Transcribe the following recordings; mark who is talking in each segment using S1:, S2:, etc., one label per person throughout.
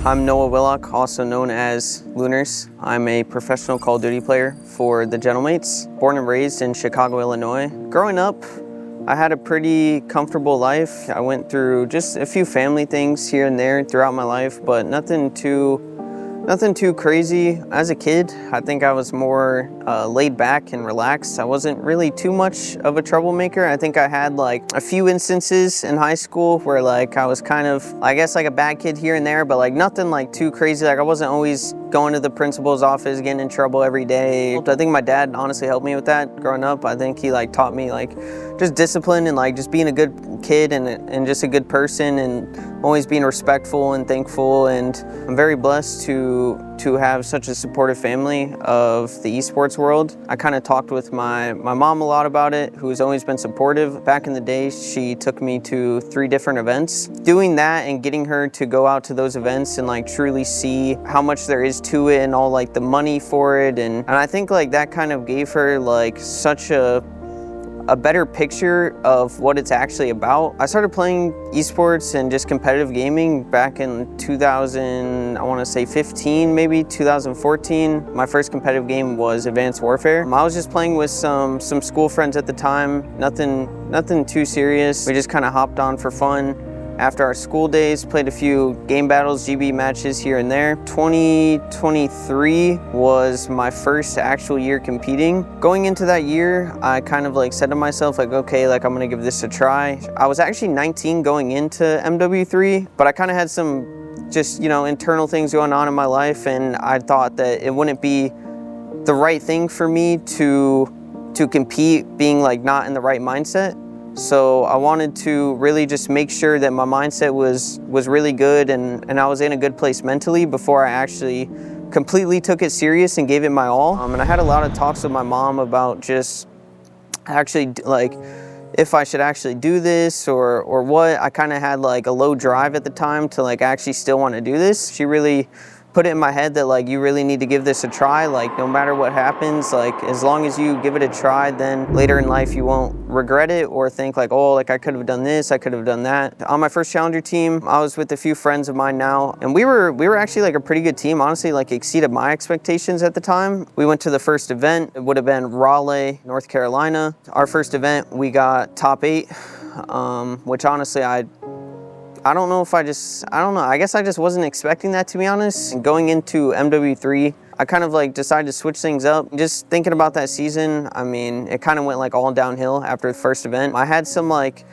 S1: I'm Noah Willock, also known as Lunars. I'm a professional Call of Duty player for the Gentlemates. Born and raised in Chicago, Illinois. Growing up, I had a pretty comfortable life. I went through just a few family things here and there throughout my life, but nothing too crazy. As a kid, I think I was more laid back and relaxed. I wasn't really too much of a troublemaker. I think I had like a few instances in high school where like I was kind of, I guess, like a bad kid here and there, but like nothing like too crazy. Like I wasn't always going to the principal's office, getting in trouble every day. I think my dad honestly helped me with that growing up. I think he like taught me like just discipline and like just being a good kid and just a good person and always being respectful and thankful. And I'm very blessed to have such a supportive family of the esports world. I kind of talked with my mom a lot about it, who's always been supportive. Back in the day, she took me to 3 different events. Doing that and getting her to go out to those events and like truly see how much there is to it and all like the money for it. And I think like that kind of gave her like such a better picture of what it's actually about. I started playing esports and just competitive gaming back in 2000, I want to say 15, maybe 2014. My first competitive game was Advanced Warfare. I was just playing with some school friends at the time, nothing too serious. We just kind of hopped on for fun. After our school days, played a few game battles, GB matches here and there. 2023 was my first actual year competing. Going into that year, I kind of like said to myself, like, okay, like I'm gonna give this a try. I was actually 19 going into MW3, but I kind of had some just, you know, internal things going on in my life, and I thought that it wouldn't be the right thing for me to compete being like not in the right mindset. So I wanted to really just make sure that my mindset was really good and I was in a good place mentally before I actually completely took it serious and gave it my all. And I had a lot of talks with my mom about just actually like if I should actually do this or what. I kind of had like a low drive at the time to like actually still want to do this. She really put it in my head that like you really need to give this a try, like no matter what happens, like as long as you give it a try, then later in life you won't regret it or think like, oh, like I could have done this, I could have done that. On my first Challenger team, I was with a few friends of mine now, and we were actually like a pretty good team, honestly, like exceeded my expectations at the time. We went to the first event. It would have been Raleigh, North Carolina. Our first event, we got top 8, which honestly I don't know, I guess I just wasn't expecting that, to be honest. And going into MW3, I kind of like decided to switch things up. Just thinking about that season, I mean, it kind of went like all downhill after the first event. I had some like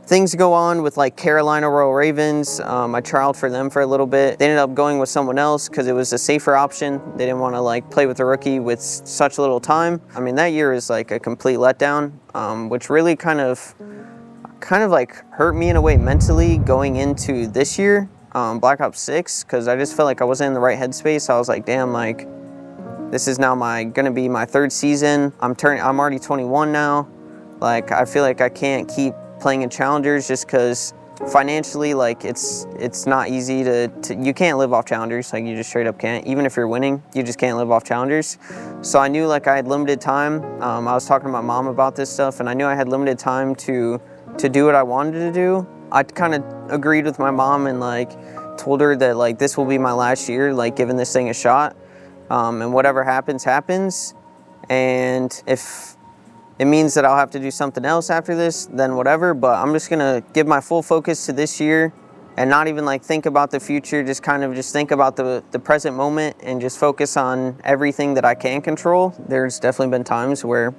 S1: things go on with like Carolina Royal Ravens. I trialed for them for a little bit. They ended up going with someone else because it was a safer option. They didn't want to like play with a rookie with such little time. I mean, that year is like a complete letdown, which really kind of like hurt me in a way mentally going into this year, Black Ops 6, because I just felt like I wasn't in the right headspace. I was like, damn, like this is now gonna be my 3rd season. I'm already 21 now. Like I feel like I can't keep playing in challengers just because financially, like it's not easy to you can't live off challengers. Like you just straight up can't. Even if you're winning, you just can't live off challengers. So I knew like I had limited time. I was talking to my mom about this stuff, and I knew I had limited time to do what I wanted to do. I kind of agreed with my mom and like told her that like this will be my last year, like giving this thing a shot, and whatever happens, happens. And if it means that I'll have to do something else after this, then whatever, but I'm just gonna give my full focus to this year and not even like think about the future, just kind of just think about the present moment and just focus on everything that I can control. There's definitely been times where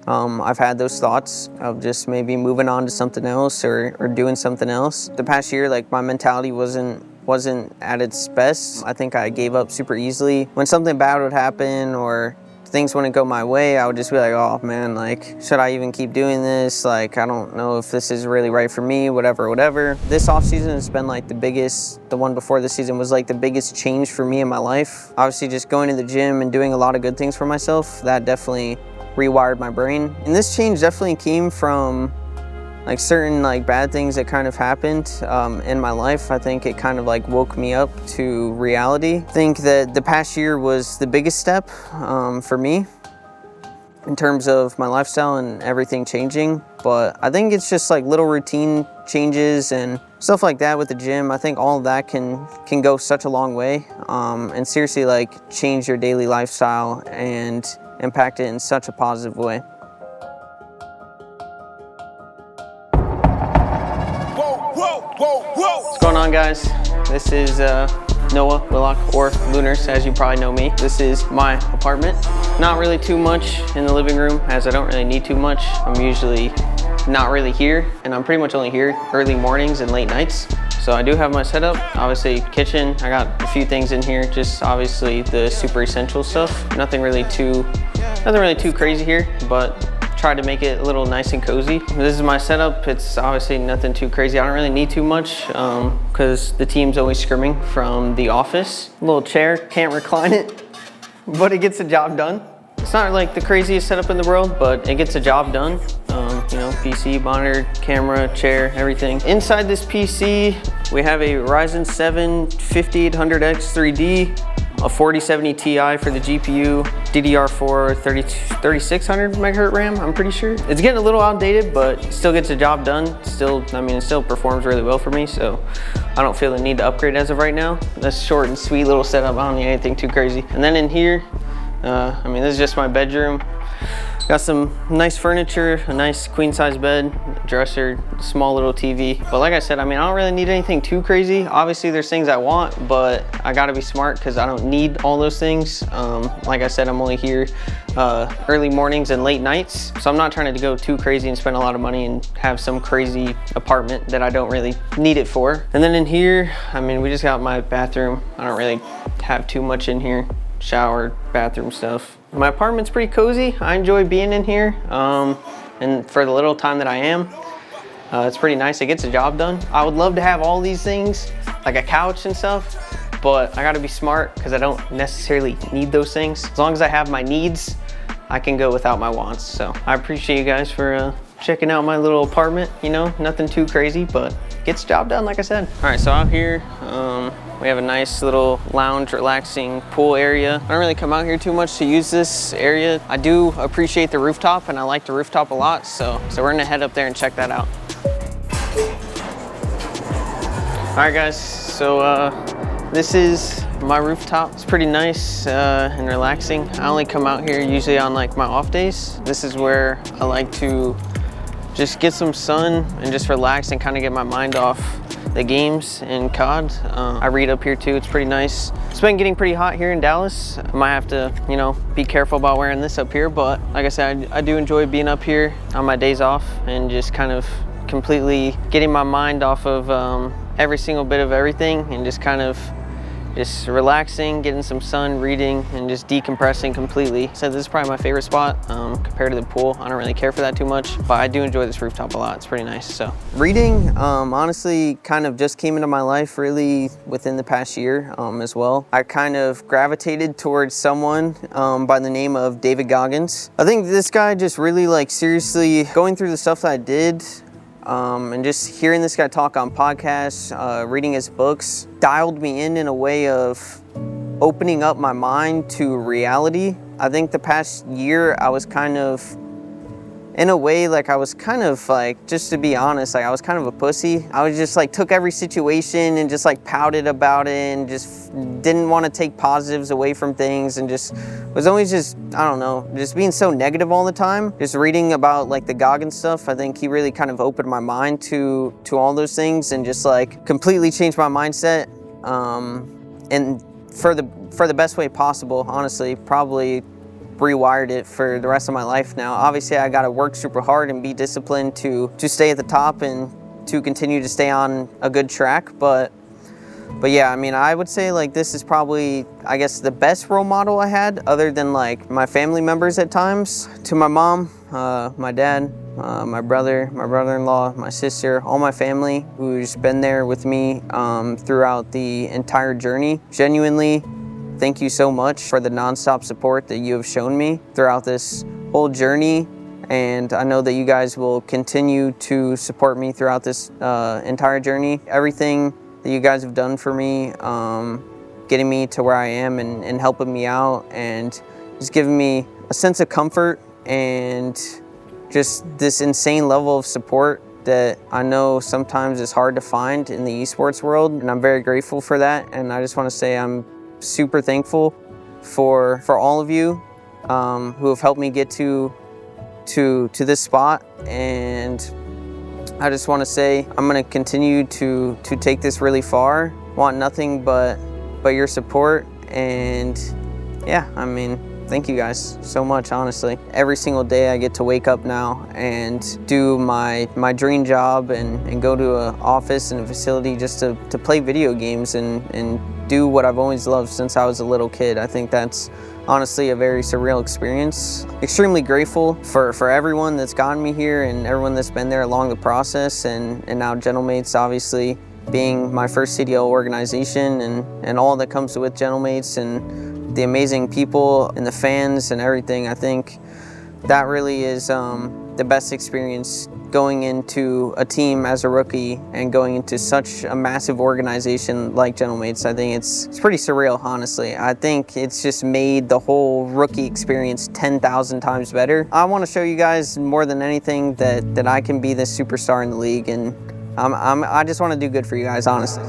S1: I've had those thoughts of just maybe moving on to something else or doing something else. The past year, like my mentality wasn't at its best. I think I gave up super easily. When something bad would happen or things wouldn't go my way, I would just be like, oh man, like should I even keep doing this? Like I don't know if this is really right for me, whatever. This off season has been like the one before this season was like the biggest change for me in my life. Obviously just going to the gym and doing a lot of good things for myself, that definitely rewired my brain. And this change definitely came from like certain like bad things that kind of happened in my life. I think it kind of like woke me up to reality. I think that the past year was the biggest step for me. in terms of my lifestyle and everything changing, but I think it's just like little routine changes and stuff like that with the gym. I think all of that can go such a long way, and seriously like change your daily lifestyle and impact it in such a positive way. What's going on, guys? This is Noah Willock, or Lunars, as you probably know me. This is my apartment. Not really too much in the living room, as I don't really need too much. I'm usually not really here, and I'm pretty much only here early mornings and late nights. So I do have my setup, obviously kitchen. I got a few things in here, just obviously the super essential stuff. Nothing really too crazy here, but try to make it a little nice and cozy. This is my setup. It's obviously nothing too crazy. I don't really need too much because the team's always scrimming from the office. A little chair, can't recline it, but it gets the job done. It's not like the craziest setup in the world, but it gets the job done. You know, PC, monitor, camera, chair, everything. Inside this PC, we have a Ryzen 7 5800X 3D, a 4070 Ti for the GPU, DDR4 3600 megahertz RAM, I'm pretty sure. It's getting a little outdated, but it still gets the job done. Still, I mean, it still performs really well for me, so I don't feel the need to upgrade as of right now. That's short and sweet little setup. I don't need anything too crazy. And then in here, I mean, this is just my bedroom. Got some nice furniture, a nice queen size bed, dresser, small little TV. But like I said, I mean, I don't really need anything too crazy. Obviously there's things I want, but I gotta be smart because I don't need all those things. Like I said, I'm only here early mornings and late nights. So I'm not trying to go too crazy and spend a lot of money and have some crazy apartment that I don't really need it for. And then in here, I mean, we just got my bathroom. I don't really have too much in here. Shower, bathroom stuff. My apartment's pretty cozy. I enjoy being in here, and for the little time that I am, it's pretty nice. It gets the job done. I would love to have all these things, like a couch and stuff, but I gotta be smart because I don't necessarily need those things. As long as I have my needs, I can go without my wants. So I appreciate you guys for checking out my little apartment. You know, nothing too crazy, but gets the job done, like I said. All right, so out here, we have a nice little lounge, relaxing pool area. I don't really come out here too much to use this area. I do appreciate the rooftop, and I like the rooftop a lot, so we're gonna head up there and check that out. All right, guys, so this is my rooftop. It's pretty nice and relaxing. I only come out here usually on like my off days. This is where I like to just get some sun and just relax and kind of get my mind off the games in COD. I read up here too, it's pretty nice. It's been getting pretty hot here in Dallas. I might have to, you know, be careful about wearing this up here, but like I said, I do enjoy being up here on my days off and just kind of completely getting my mind off of every single bit of everything and just kind of just relaxing, getting some sun, reading, and just decompressing completely. So this is probably my favorite spot compared to the pool. I don't really care for that too much, but I do enjoy this rooftop a lot. It's pretty nice. So reading, honestly, kind of just came into my life really within the past year as well. I kind of gravitated towards someone by the name of David Goggins. I think this guy just really, like, seriously going through the stuff that I did, and just hearing this guy talk on podcasts, reading his books, dialed me in a way of opening up my mind to reality. I think the past year I was kind of, in a way, like I was kind of like, just to be honest, like I was kind of a pussy. I was just like, took every situation and just like pouted about it and just didn't want to take positives away from things and just was always just, I don't know, just being so negative all the time. Just reading about like the Goggins stuff, I think he really kind of opened my mind to all those things and just like completely changed my mindset. And for the best way possible, honestly, probably rewired it for the rest of my life now. Obviously, I gotta work super hard and be disciplined to stay at the top and to continue to stay on a good track. But yeah, I mean, I would say like this is probably, I guess, the best role model I had, other than like my family members at times. To my mom, my dad, my brother, my brother-in-law, my sister, all my family who's been there with me throughout the entire journey. Genuinely, thank you so much for the nonstop support that you have shown me throughout this whole journey. And I know that you guys will continue to support me throughout this entire journey. Everything that you guys have done for me, getting me to where I am and helping me out and just giving me a sense of comfort and just this insane level of support that I know sometimes is hard to find in the esports world, and I'm very grateful for that. And I just want to say I'm super thankful for all of you who have helped me get to this spot. And I just want to say I'm going to continue to take this really far. Want nothing but your support, and yeah, I mean, thank you guys so much, honestly. Every single day I get to wake up now and do my dream job and go to an office and a facility just to play video games and do what I've always loved since I was a little kid. I think that's honestly a very surreal experience. Extremely grateful for everyone that's gotten me here and everyone that's been there along the process, and now Gentlemates obviously being my first CDL organization and all that comes with Gentlemates and the amazing people and the fans and everything. I think that really is the best experience going into a team as a rookie and going into such a massive organization like Gentlemates. I think it's pretty surreal, honestly. I think it's just made the whole rookie experience 10,000 times better. I want to show you guys more than anything that I can be this superstar in the league, and I just want to do good for you guys, honestly.